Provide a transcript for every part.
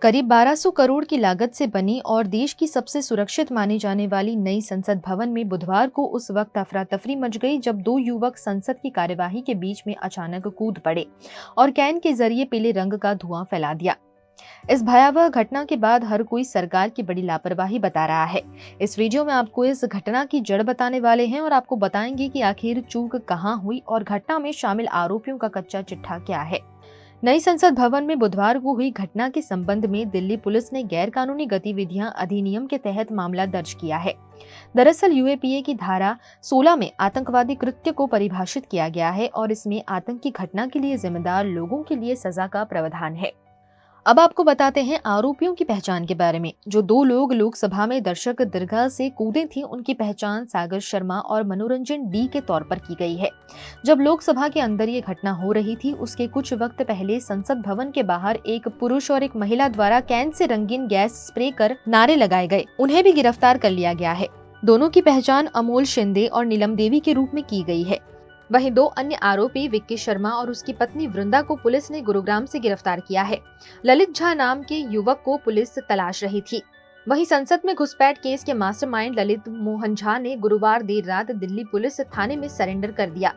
करीब 1200 करोड़ की लागत से बनी और देश की सबसे सुरक्षित मानी जाने वाली नई संसद भवन में बुधवार को उस वक्त अफरा तफरी मच गई जब दो युवक संसद की कार्यवाही के बीच में अचानक कूद पड़े और कैन के जरिए पीले रंग का धुआं फैला दिया। इस भयावह घटना के बाद हर कोई सरकार की बड़ी लापरवाही बता रहा है। इस वीडियो में आपको इस घटना की जड़ बताने वाले हैं और आपको बताएंगे कि आखिर चूक कहां हुई और घटना में शामिल आरोपियों का कच्चा चिट्ठा क्या है। नई संसद भवन में बुधवार को हुई घटना के संबंध में दिल्ली पुलिस ने गैर कानूनी गतिविधियां अधिनियम के तहत मामला दर्ज किया है। दरअसल यूएपीए की धारा 16 में आतंकवादी कृत्य को परिभाषित किया गया है और इसमें आतंकी घटना के लिए जिम्मेदार लोगों के लिए सजा का प्रावधान है। अब आपको बताते हैं आरोपियों की पहचान के बारे में। जो दो लोग लोकसभा में दर्शक दीर्घा से कूदे थे, उनकी पहचान सागर शर्मा और मनोरंजन डी के तौर पर की गई है। जब लोकसभा के अंदर ये घटना हो रही थी, उसके कुछ वक्त पहले संसद भवन के बाहर एक पुरुष और एक महिला द्वारा कैन से रंगीन गैस स्प्रे कर नारे लगाए गए। उन्हें भी गिरफ्तार कर लिया गया है। दोनों की पहचान अमोल शिंदे और नीलम देवी के रूप में की गई है। वहीं दो अन्य आरोपी विक्की शर्मा और उसकी पत्नी वृंदा को पुलिस ने गुरुग्राम से गिरफ्तार किया है। ललित झा नाम के युवक को पुलिस तलाश रही थी। वहीं संसद में घुसपैठ केस के मास्टरमाइंड ललित मोहन झा ने गुरुवार देर रात दिल्ली पुलिस थाने में सरेंडर कर दिया।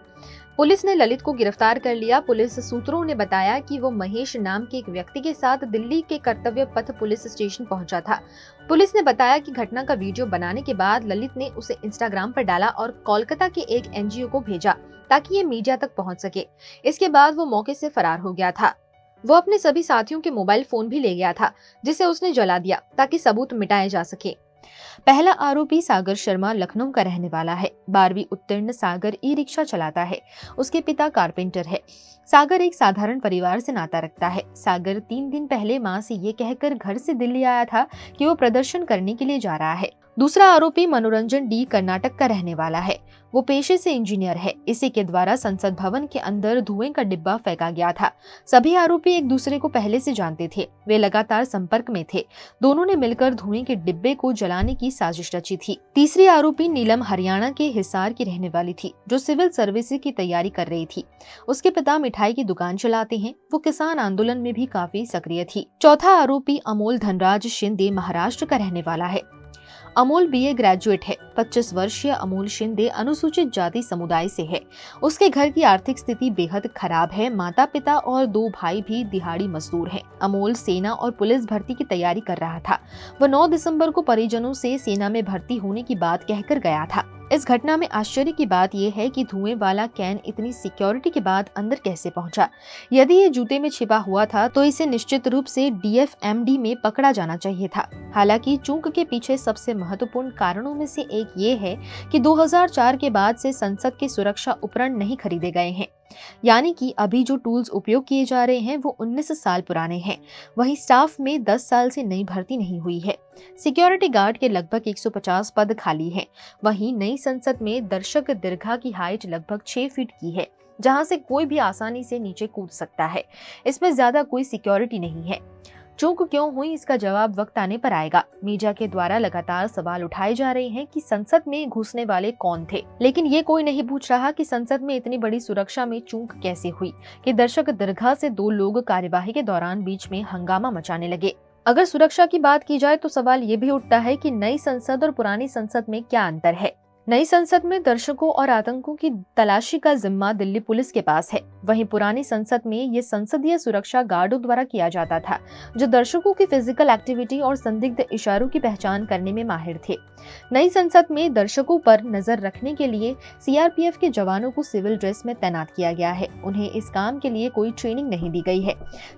पुलिस ने ललित को गिरफ्तार कर लिया। पुलिस सूत्रों ने बताया कि वो महेश नाम के एक व्यक्ति के साथ दिल्ली के कर्तव्य पथ पुलिस स्टेशन पहुंचा था। पुलिस ने बताया कि घटना का वीडियो बनाने के बाद ललित ने उसे इंस्टाग्राम पर डाला और कोलकाता के एक एनजीओ को भेजा ताकि ये मीडिया तक पहुंच सके। इसके बाद वो मौके से फरार हो गया था। वो अपने सभी साथियों के मोबाइल फोन भी ले गया था, जिसे उसने जला दिया ताकि सबूत मिटाए जा सके। पहला आरोपी सागर शर्मा लखनऊ का रहने वाला है। 12वीं उत्तीर्ण सागर ई रिक्शा चलाता है। उसके पिता कारपेंटर है। सागर एक साधारण परिवार से नाता रखता है। सागर 3 दिन पहले मां से ये कहकर घर से दिल्ली आया था कि वो प्रदर्शन करने के लिए जा रहा है। दूसरा आरोपी मनोरंजन डी कर्नाटक का रहने वाला है। वो पेशे से इंजीनियर है। इसी के द्वारा संसद भवन के अंदर धुएं का डिब्बा फेंका गया था। सभी आरोपी एक दूसरे को पहले से जानते थे। वे लगातार संपर्क में थे। दोनों ने मिलकर धुएं के डिब्बे को जलाने की साजिश रची थी। तीसरी आरोपी नीलम हरियाणा के हिसार की रहने वाली थी, जो सिविल सर्विस की तैयारी कर रही थी। उसके पिता मिठाई की दुकान चलाते हैं। वो किसान आंदोलन में भी काफी सक्रिय थी। चौथा आरोपी अमोल धनराज शिंदे महाराष्ट्र का रहने वाला है। अमोल बीए ग्रेजुएट है। 25 वर्षीय अमोल शिंदे अनुसूचित जाति समुदाय से है। उसके घर की आर्थिक स्थिति बेहद खराब है। माता पिता और 2 भाई भी दिहाड़ी मजदूर हैं। अमोल सेना और पुलिस भर्ती की तैयारी कर रहा था। वह 9 दिसंबर को परिजनों से सेना में भर्ती होने की बात कहकर गया था। इस घटना में आश्चर्य की बात यह है कि धुएं वाला कैन इतनी सिक्योरिटी के बाद अंदर कैसे पहुंचा। यदि ये जूते में छिपा हुआ था तो इसे निश्चित रूप से डीएफएमडी में पकड़ा जाना चाहिए था। हालांकि चूक के पीछे सबसे महत्वपूर्ण कारणों में से एक ये है कि 2004 के बाद से संसद के सुरक्षा उपकरण नहीं खरीदे गए हैं। यानी कि अभी जो टूल्स उपयोग किए जा रहे हैं वो 19 साल पुराने हैं। वहीं स्टाफ में 10 साल से नई भर्ती नहीं हुई है। सिक्योरिटी गार्ड के लगभग 150 पद खाली हैं। वहीं नई संसद में दर्शक दीर्घा की हाइट लगभग 6 फीट की है, जहां से कोई भी आसानी से नीचे कूद सकता है। इसमें ज्यादा कोई सिक्योरिटी नहीं है। चूक क्यों हुई, इसका जवाब वक्त आने पर आएगा। मीडिया के द्वारा लगातार सवाल उठाए जा रहे हैं कि संसद में घुसने वाले कौन थे, लेकिन ये कोई नहीं पूछ रहा कि संसद में इतनी बड़ी सुरक्षा में चूक कैसे हुई कि दर्शक दीर्घा से 2 लोग कार्यवाही के दौरान बीच में हंगामा मचाने लगे। अगर सुरक्षा की बात की जाए तो सवाल ये भी उठता है कि नई संसद और पुरानी संसद में क्या अंतर है। नई संसद में दर्शकों और आतंकों की तलाशी का जिम्मा दिल्ली पुलिस के पास है। वहीं पुरानी संसद में ये संसदीय सुरक्षा गार्डों द्वारा किया जाता था, जो दर्शकों की फिजिकल एक्टिविटी और संदिग्ध इशारों की पहचान करने में माहिर थे। नई संसद में दर्शकों पर नजर रखने के लिए सीआरपीएफ के जवानों को सिविल ड्रेस में तैनात किया गया है। उन्हें इस काम के लिए कोई ट्रेनिंग नहीं दी गई है।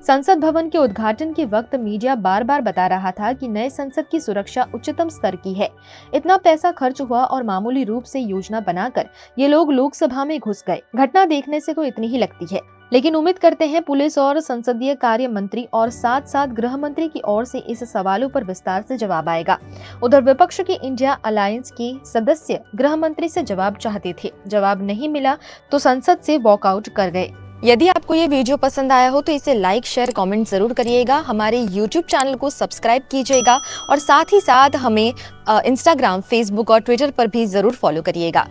संसद भवन के उद्घाटन के वक्त मीडिया बार बार बता रहा था कि नए संसद की सुरक्षा उच्चतम स्तर की है। इतना पैसा खर्च हुआ और मामूली रूप से योजना बनाकर ये लोग लोकसभा में घुस गए। घटना देखने से तो इतनी ही लगती है, लेकिन उम्मीद करते हैं पुलिस और संसदीय कार्य मंत्री और साथ साथ गृह मंत्री की ओर से इस सवालों पर विस्तार से जवाब आएगा। उधर विपक्ष के इंडिया अलायंस के सदस्य गृह मंत्री से जवाब चाहते थे। जवाब नहीं मिला तो संसद से वॉकआउट कर गए। यदि आपको ये वीडियो पसंद आया हो तो इसे लाइक, शेयर, कमेंट जरूर करिएगा। हमारे YouTube चैनल को सब्सक्राइब कीजिएगा और साथ ही साथ हमें इंस्टाग्राम, फेसबुक और ट्विटर पर भी जरूर फॉलो करिएगा।